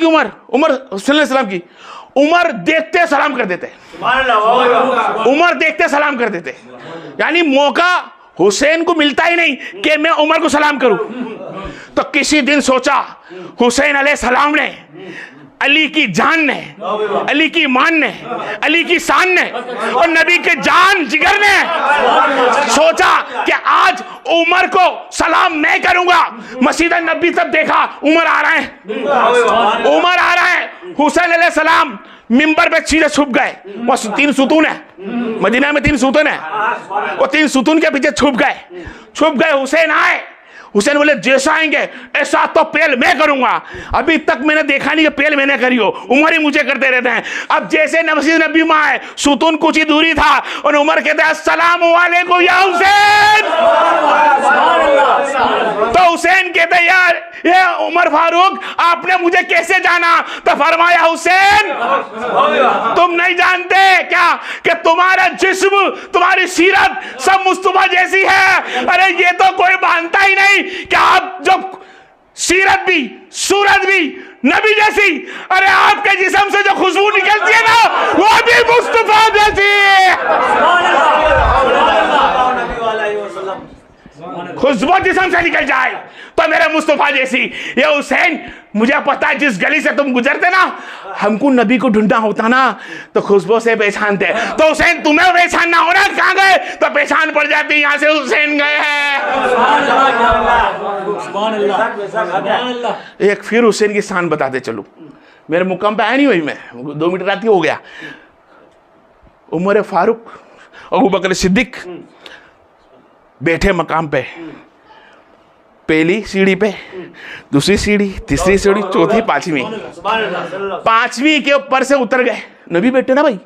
उमर उमर हुसैन सलाम की उमर देखते सलाम कर देते, उमर देखते सलाम कर देते। यानी मौका हुसैन को मिलता ही नहीं कि मैं उमर को सलाम करूं। तो किसी दिन सोचा हुसैन अलैहिस्सलाम ने, अली की जान ने, अली की ईमान ने, अली की शान ने और नबी के जान जिगर ने सोचा कि आज उमर को सलाम मैं करूंगा। मस्जिद नबी तब देखा उमर आ रहा है, उमर आ रहा है। हुसैन अलैहिस्सलाम मिंबर पे सीधे छुप गए। वह 3 सुतून है, मदीना में 3 सुतून है, वो 3 सुतून के पीछे छुप गए। हुसैन आए, हुसैन बोले जैसा आएंगे ऐसा तो पेल मैं करूंगा। अभी तक मैंने देखा नहीं कि पेल मैंने करी हो, उमर ही मुझे करते रहते हैं। अब जैसे मस्जिद नबी में आए, सुतून कुछ ही दूरी था और उमर कहते हैं अस्सलाम वालेकुम या हुसैन। तो हुसैन कहते हैं यार ये उमर फारूक आपने मुझे कैसे जाना? तो फरमाया हुसैन तुम नहीं जानते क्या कि तुम्हारा जिस्म, तुम्हारी सीरत सब मुस्तफा जैसी है। अरे ये तो कोई मानता ही नहीं कि आप जो सीरत भी सूरत भी नबी जैसी, अरे आपके जिस्म से जो खुशबू निकलती है ना वो भी मुस्तफा जैसी खुशबू जिस्म से निकल जाए तो मेरे मुस्तफा जैसी। ये हुसैन मुझे पता है जिस गली से तुम गुजरते ना, हमको नबी को ढूंढना होता ना तो खुशबू से पहचानते। तो हुसैन तुम्हें पहचानना हो ना, कहां गए तो पहचान पड़ जाती यहां से हुसैन गए हैं। एक फिर हुसैन की शान बताते चलूं, मेरे मुकाम पे आया नहीं हुई, मैं 2 मीटर रात हो गया। उमर फारूक, अबू बकर सिद्दीक बैठे मकाम पे, पहली सीढ़ी पे, दूसरी सीढ़ी, तीसरी सीढ़ी, चौथी, 5वीं। 5वीं के ऊपर से उतर गए, नबी बैठे ना भाई,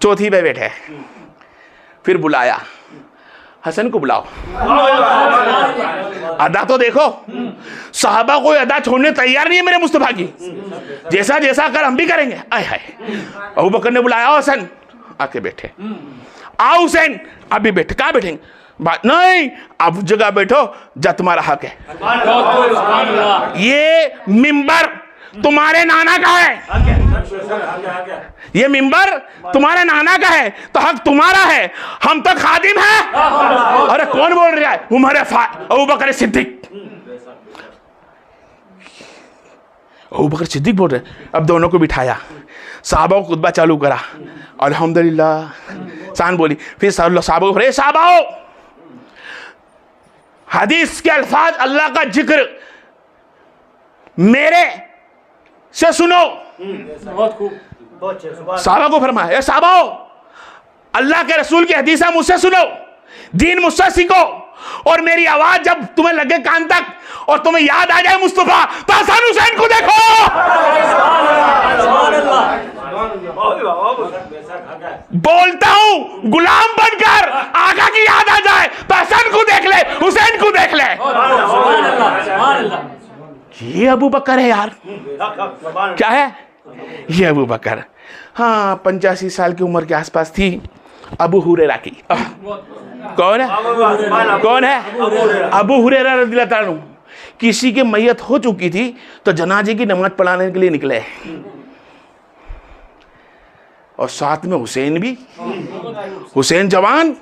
चौथी पे बैठे। फिर बुलाया, हसन को बुलाओ, अदा तो देखो। साहबा कोई अदा छोड़ने तैयार नहीं है मेरे मुस्तफा की, जैसा जैसा कर हम भी करेंगे। आय हाय, अबू बकर ने बुलाया हसन, आके बैठे। आओ हुसैन, अभी बैठे, कहाँ बैठेंगे? बात नहीं, आप जगह बैठो जब तुम्हारा हक है। ये मिंबर तुम्हारे नाना का है, ये मिंबर तुम्हारे नाना का है तो हक तुम्हारा है, हम तो खादिम हैं। अरे कौन बोल रहा है? उमर अबू बकर सिद्दीक, अबू बकर सिद्दीक बोल रहे। अब दोनों को बिठाया, साहबा को खुतबा चालू करा, अल्हम्दुलिल्लाह शान बोली। फिर साहबा को, साहबाओ हदीस के अल्फाज अल्लाह का जिक्र मेरे से सुनो। साहबा को फरमाया, साहबाओ अल्लाह के रसूल की हदीसा मुझसे सुनो, दीन मुझसे सीखो, और मेरी आवाज जब तुम्हें लगे कान तक और तुम्हें याद आ जाए मुस्तफा तो हसन हुसैन को देखो। बोलता हूं गुलाम बनकर, आका की याद आ जाए तो हसन को देख ले, हुसैन को देख ले। ये अबू बकर है यार, क्या है ये अबू बकर। हाँ 85 साल की उम्र के आसपास थी। अबू हुरैरा की, कौन है? कौन है? अबू हुरैरा रज़ियल्लाहु अन्हु। किसी की मैयत हो चुकी थी तो जनाजे की नमाज पढ़ाने के लिए निकले, और साथ में हुसैन भी, हुसैन जवान।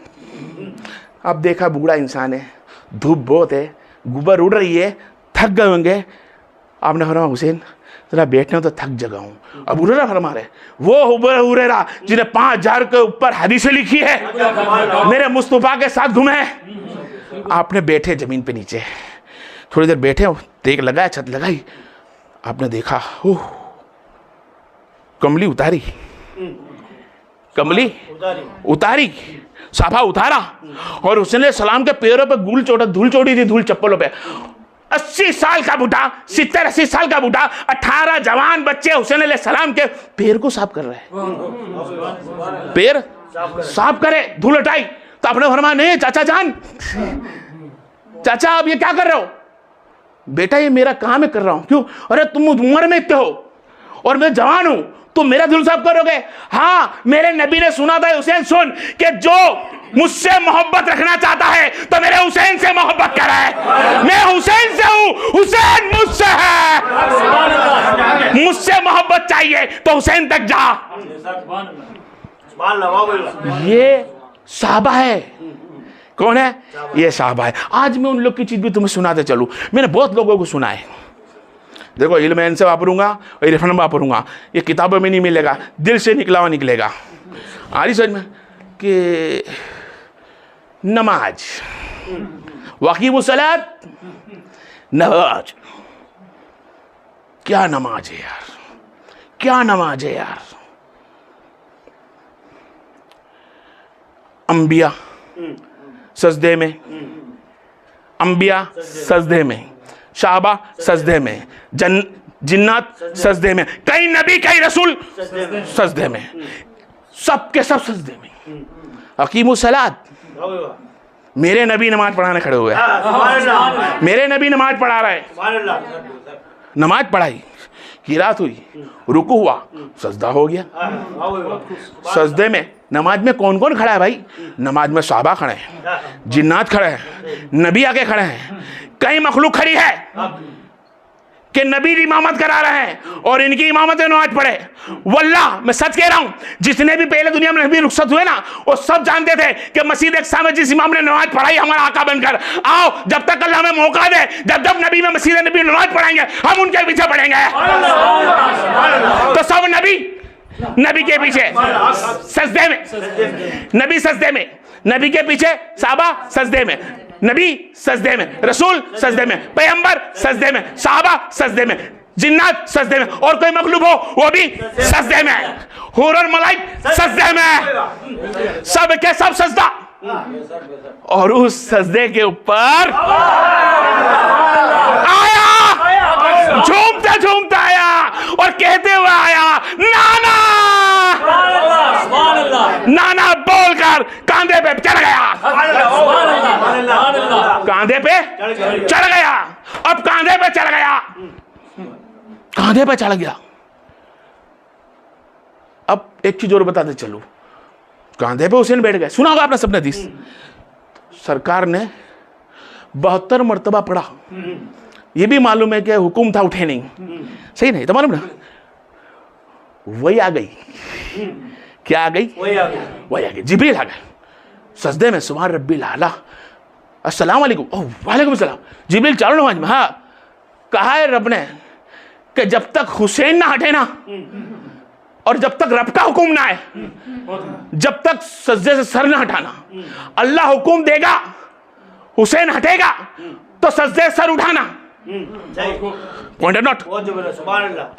अब देखा बूढ़ा इंसान है, धूप बहुत है, गुबर उड़ रही है, थक गए होंगे। आपने फरमाया हुसैन जरा बैठना तो थक जगा हूं। अब हुरैरा फरमा रहे, वो हुरैरा जिन्हें 5000 के ऊपर हदीसें लिखी है, मेरे मुस्तफा के साथ घूमे। आपने बैठे जमीन पे नीचे, थोड़ी देर बैठे, देख लगाया, छत लगाई, आपने देखा ओह कमली उतारी, कमली उतारी, साफा उतारा, और हुसैन सलाम के पैरों पे धूल चोटी थी, धूल चप्पलों पे। 80 साल का बूढ़ा, 70-80 साल का बूढ़ा, 18 जवान बच्चे हुसैन सलाम के पैर को साफ कर रहे हैं। पैर साफ करे, धूल हटाई। तो आपने फरमाया नहीं चाचा जान, चाचा आप ये क्या कर रहे हो? बेटा ये मेरा काम है, कर रहा हूं। क्यों? अरे तुम उम्र में इतने हो और मैं जवान हूं, तुम मेरा दिल साफ करोगे? हाँ, मेरे नबी ने सुना था, हुसैन सुन, कि जो मुझसे मोहब्बत रखना चाहता है तो मेरे हुसैन से मोहब्बत करे। मैं हुसैन से हूं, हुसैन मुझसे है। मुझसे मोहब्बत चाहिए तो हुसैन तक जा। ये साहबा है। कौन है? ये साहबा है। आज मैं उन लोग की चीज भी तुम्हें सुनाते चलूं। मैंने बहुत लोगों को सुना है। देखो, इल्म इनसे वापरूंगा और इरफान वापरूंगा, ये किताबों में नहीं मिलेगा, दिल से निकला हुआ निकलेगा। आ रही समझ में कि नमाज, वक़ीमुस सलात, नमाज, क्या नमाज है यार, क्या नमाज है यार। अंबिया सजदे में, अंबिया सजदे में, शाहबा सजदे में, जिन्नात सजदे में, कई नबी कई रसूल सजदे में, सबके सब सजदे में। अकीमुस सलात, मेरे नबी नमाज पढ़ाने खड़े हुए हैं। मेरे नबी नमाज पढ़ा रहे हैं। नमाज पढ़ाई, किरात हुई, रुकू हुआ, सजदा हो गया। सजदे में, नमाज में कौन कौन खड़ा है भाई? नमाज में साहबा खड़े हैं, जिन्नात खड़े हैं, नबी आगे खड़े हैं, कई मखलूक खड़ी है कि नबी इमामत करा रहे हैं और इनकी इमामत में नमाज पढ़े। वल्लाह मैं सच कह रहा हूं, जितने भी पहले दुनिया में नबी रुखसत हुए ना, वो सब जानते थे कि मस्जिद अक्सा में जिस इमाम ने नमाज पढ़ाई, हमारा आका बनकर आओ, जब तक अल्लाह हमें मौका दे, जब जब नबी में मस्जिद नबी नमाज पढ़ाएंगे, हम उनके पीछे पढ़ेंगे। तो सब नबी के पीछे सजदे में, नबी सजदे में, नबी के पीछे साहबा सजदे में, नबी सजदे में, रसूल सजदे में, पैगंबर सजदे में, साहबा सजदे में, जिन्नात सजदे में, और कोई मखलूक हो वो भी सजदे में, हूर और मलाइक सजदे में, सब के सब सजदा। और उस सजदे के ऊपर आया, झूमते झूमते आया और कहते हुए आया, नाना नाना बोलकर कांधे पे चढ़ गया। कांधे पे चढ़ गया। अब कांधे पे चढ़ गया, कांधे पे चढ़ गया। अब एक चीज और बताते चलो, कांधे पे हुसैन बैठ गए। सुना होगा आपने सबने हदीस, सरकार ने 72 मरतबा पढ़ा। ये भी मालूम है कि हुक्म था, उठे नहीं, सही नहीं तो मालूम ना, वही आ गई। क्या आ गई? वही आ गई, जिब्रील आ गए सजदे में, सुभान रब्बिल आला, अस्सलाम वालेकुम, ओह वालेकुम सलाम। जिब्रील चारों नमाज में। हाँ, कहा है रब ने कि जब तक हुसैन ना हटे ना, और जब तक रब का हुक्म ना आए, जब तक सजदे से सर ना हटाना, अल्लाह हुक्म देगा, हुसैन हटेगा तो सजदे से सर उठाना। Point not.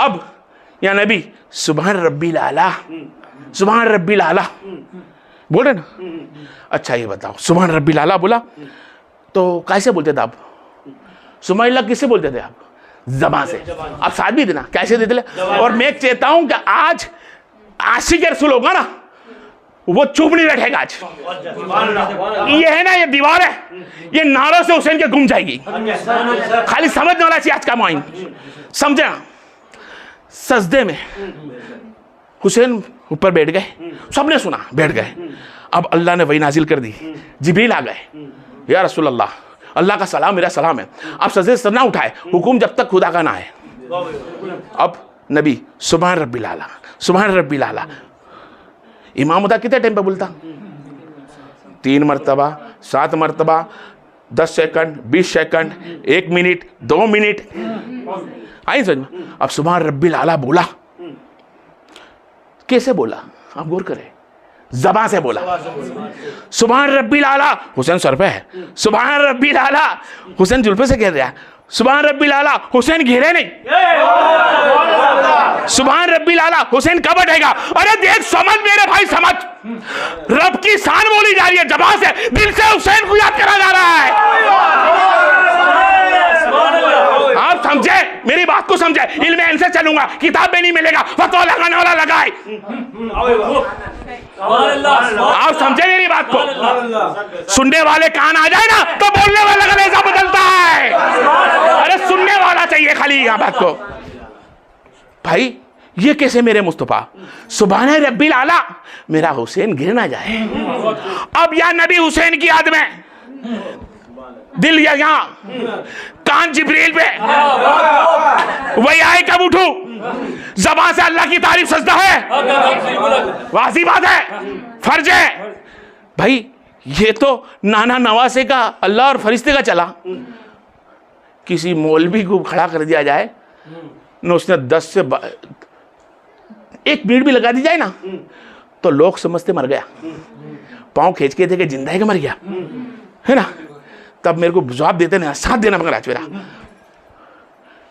अब या नबी सुभान रब्बिल आला, सुभान रब्बिल आला बोल रहे ना। अच्छा ये बताओ, सुभान रब्बिल आला बोला तो कैसे बोलते थे आप? सुभान अल्लाह किससे बोलते थे आप? ज़बान से। आप साथ भी देना कैसे देते थे? और मैं चाहता हूं कि आज आशिक रसूल होगा ना, वो चुप नहीं बैठेगा आज। ये है ना, ये दीवार है, ये नारों से हुसैन के घूम जाएगी। खाली समझने वाला चाहिए आज का माइन, समझे ना। सजदे में हुसैन ऊपर बैठ गए, सबने सुना, बैठ गए। अब अल्लाह ने वही नाजिल कर दी, जिब्रील आ गए, या रसूल अल्लाह, अल्लाह का सलाम मेरा सलाम है, आप सजदे से सर ना उठाए, हुक्म जब तक खुदा का ना है। अब नबी सुभान रब्बिल आला, सुभान रब्बिल आला। इमाम होता कितने टाइम पे बोलता? 3 मरतबा, 7 मरतबा, 10 सेकंड, 20 सेकंड, 1 मिनट, 2 मिनट, आई समझ में। अब सुभान रब्बिल आला बोला, कैसे बोला आप गौर करें, ज़बान से बोला। सुभान रब्बिल आला, हुसैन सर पे है, सुभान रब्बिल आला, हुसैन जुल्फे से कह रहा है, सुभान रब्बिल आला, हुसैन घेरे नहीं, सुभान रब्बिल आला, हुसैन कब हटेगा? अरे देख, समझ मेरे भाई, समझ, रब की शान बोली जा रही है, ज़बान से, दिल से हुसैन को याद करा जा रहा है। आप समझे मेरी बात को, समझे। इल्म इनसे चलूंगा, किताब में नहीं मिलेगा, फतवा लगाने वाला लगाए। आप समझे मेरी बात को। सुनने वाले कान आ जाए ना तो बोलने वाला का लहजा बदलता है। अरे सुनने वाला चाहिए खाली यहाँ बात को। भाई ये कैसे मेरे मुस्तफा, सुभान रब्बिल आला, मेरा हुसैन गिर ना जाए। अब या नबी हुसैन की याद में दिल या यहाँ कान जिब्रील पे, वही आए कब उठू, ज़बान से अल्लाह की तारीफ सजदा है, वाजिब बात है, फर्ज है भाई। ये तो नाना नवासे का अल्लाह और फरिश्ते का चला, किसी मौलवी को खड़ा कर दिया जाए न, उसने 10 से 1 मिनट भी लगा दी जाए ना, तो लोग समझते मर गया, पाँव खींच के थे कि जिंदा है कि मर गया, है ना। तब मेरे को जवाब देते ना, साथ देना मगर आज मेरा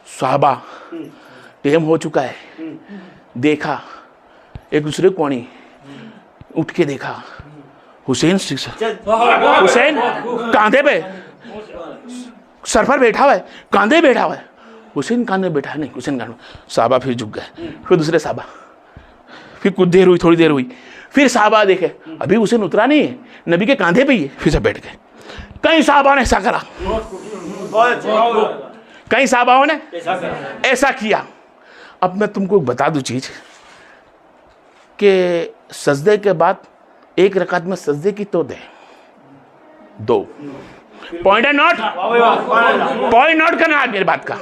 साहबा टेम हो चुका है। देखा एक दूसरे को, कौनी उठ के देखा, हुसैन कांधे पे, सर पर बैठा हुआ है, कांधे बैठा हुआ है, हुसैन कांधे बैठा है, नहीं हुसैन कांधे। साहबा फिर झुक गए, फिर दूसरे साहबा, फिर कुछ देर हुई, थोड़ी देर हुई, फिर साहबा देखे अभी हुसैन उतरा नहीं है, नबी के कांधे पे ही है, फिर से बैठ गए। कई साहबा ने ऐसा करा, कई साहबाओं ने ऐसा किया। अब मैं तुमको बता दूं चीज कि सजदे के बाद 1 रकात में सजदे की तो दे 2 पॉइंट है, नोट पॉइंट नोट करना है मेरी बात का।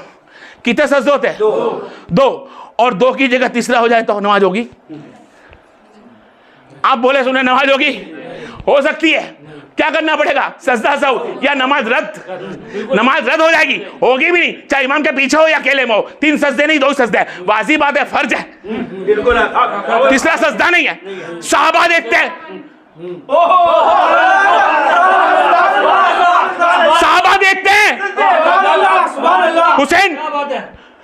कितने सजदे होते हैं? 2 और 2 की जगह तीसरा हो जाए तो नमाज होगी। आप बोले सुने नमाज होगी, हो सकती है, क्या करना पड़ेगा? सजदा सहू या नमाज रद्द, नमाज रद्द हो जाएगी, होगी भी नहीं, चाहे इमाम के पीछे हो या अकेले में हो। 3 सजदे नहीं, 2 सजदे, वाजिब बात है, फर्ज है, तीसरा सजदा नहीं है। साहबा देखते हैं, साहबा देखते हैं हुसैन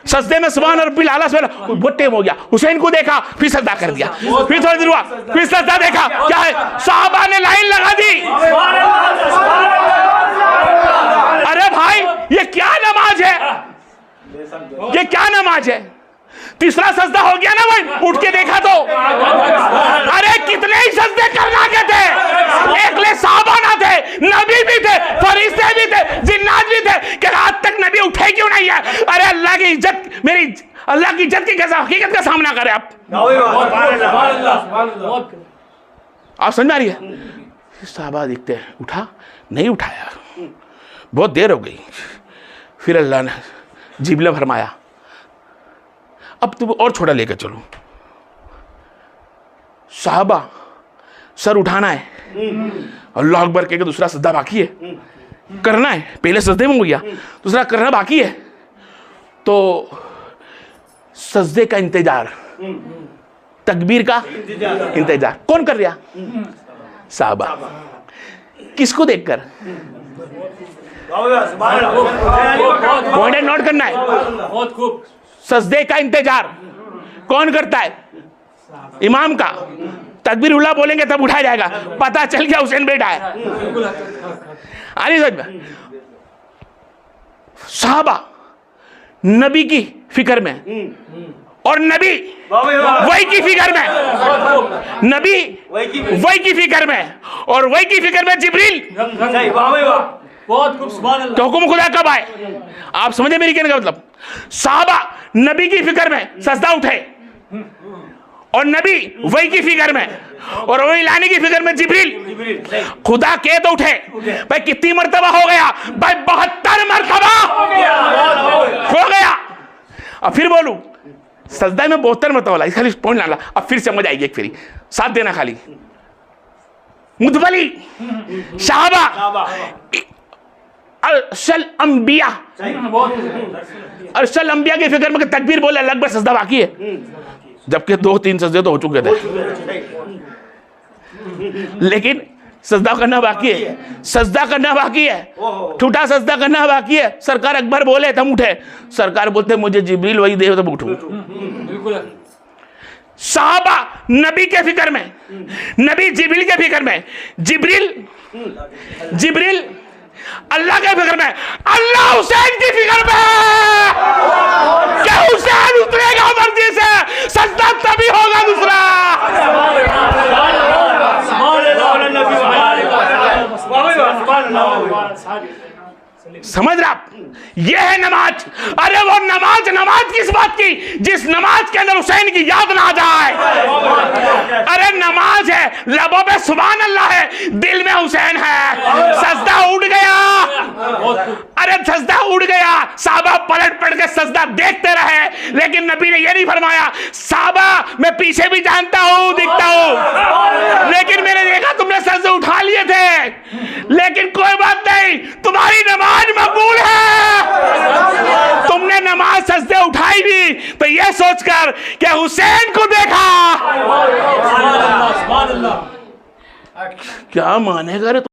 सजदे में सुभान रब्बिल आला से बहुत टेम हो गया, हुसैन को देखा, फिर सजदा कर दिया, फिर थोड़ी देर हुआ, फिर सजदा देखा, क्या है? साहबा ने लाइन लगा दी। अरे भाई ये क्या नमाज है, ये क्या नमाज है? तीसरा सजदा हो गया ना भाई, उठ के देखा तो अरे कितने ही सजदे करना के थे, एकले साहबा ना थे, नबी भी थे, फरिश्ते भी थे, जिन्नात भी थे, कि रात तक नबी उठे क्यों नहीं है? अरे अल्लाह की इज्जत, मेरी अल्लाह की इज्जत की कैसा हकीकत का सामना करें आप समझ आ रही है? साहबा देखते हैं, उठा नहीं उठाया, बहुत देर हो गई, फिर अल्लाह ने जिब्रील फरमाया अब तुम और छोटा लेकर चलो। साहबा सर उठाना है, अल्लाह अकबर कह के दूसरा सजदा बाकी है, करना है, पहले सजदे में हो गया, दूसरा करना बाकी है, तो सजदे का इंतजार, तकबीर का इंतजार कौन कर रहा? साहबा। किसको देखकर? पॉइंट नोट करना है, बहुत खूब। सजदे का इंतजार कौन करता है? इमाम का। तकबीर उल्लाह बोलेंगे तब उठाया जाएगा, पता चल गया हुसैन बैठा है। आनी समझ में? साहबा नबी की फिक्र में और नबी वही की फिक्र में, नबी वही की फिक्र में और वही की फिक्र में जिब्रील। तो हुक्म खुदा कब आए? आप समझे मेरी कहने का मतलब? साहबा नबी की फिक्र में सजदा उठे और नबी वही की फिक्र में और वही लाने की फिक्र में जिब्रील। खुदा के तो उठे भाई, कितनी मर्तबा हो गया भाई? 72 मर्तबा हो गया। अब फिर बोलूं सजदा में 72 मर्तबा वाला, खाली पॉइंट लाना, अब फिर समझ आएगी एक फिर साथ देना खाली। मुतवली साहबा अरसल अंबिया, अरसल अंबिया की फिक्र में तकबीर बोले, अलग में सजदा बाकी है, जबकि 2-3 सजदे तो हो चुके थे, लेकिन सजदा करना बाकी है, सजदा करना बाकी है, ठूठा सजदा करना बाकी है। सरकार अकबर बोले तब उठे, सरकार बोलते मुझे जिब्रील वही दे तब उठूं। साहबा नबी के फिक्र में, नबी जिब्रील के फिक्र में, जिब्रील अल्लाह के फिक्र में, अल्लाह हुसैन की फिक्र में कि हुसैन उतरेगा मर्जी से, सजदा तभी होगा दूसरा। समझ रहा? यह है नमाज। अरे वो नमाज, नमाज किस बात की? जिस नमाज के अंदर हुसैन की याद ना आ जाए। अरे नमाज है, लबों पे सुभान अल्लाह है, दिल में हुसैन है। सजदा उठ गया, अरे सजदा उठ गया, साहबा पलट पलट के सजदा देखते रहे, लेकिन नबी ने यह नहीं फरमाया साहबा मैं पीछे भी जानता हूं, दिखता हूं, लेकिन मैंने देखा तुमने सजदे उठा लिए थे, लेकिन कोई बात नहीं, तुम्हारी नमाज मकबूल है। तुमने नमाज सजदे उठाई भी तो यह सोचकर कि हुसैन को देखा। क्या मानेगा रे?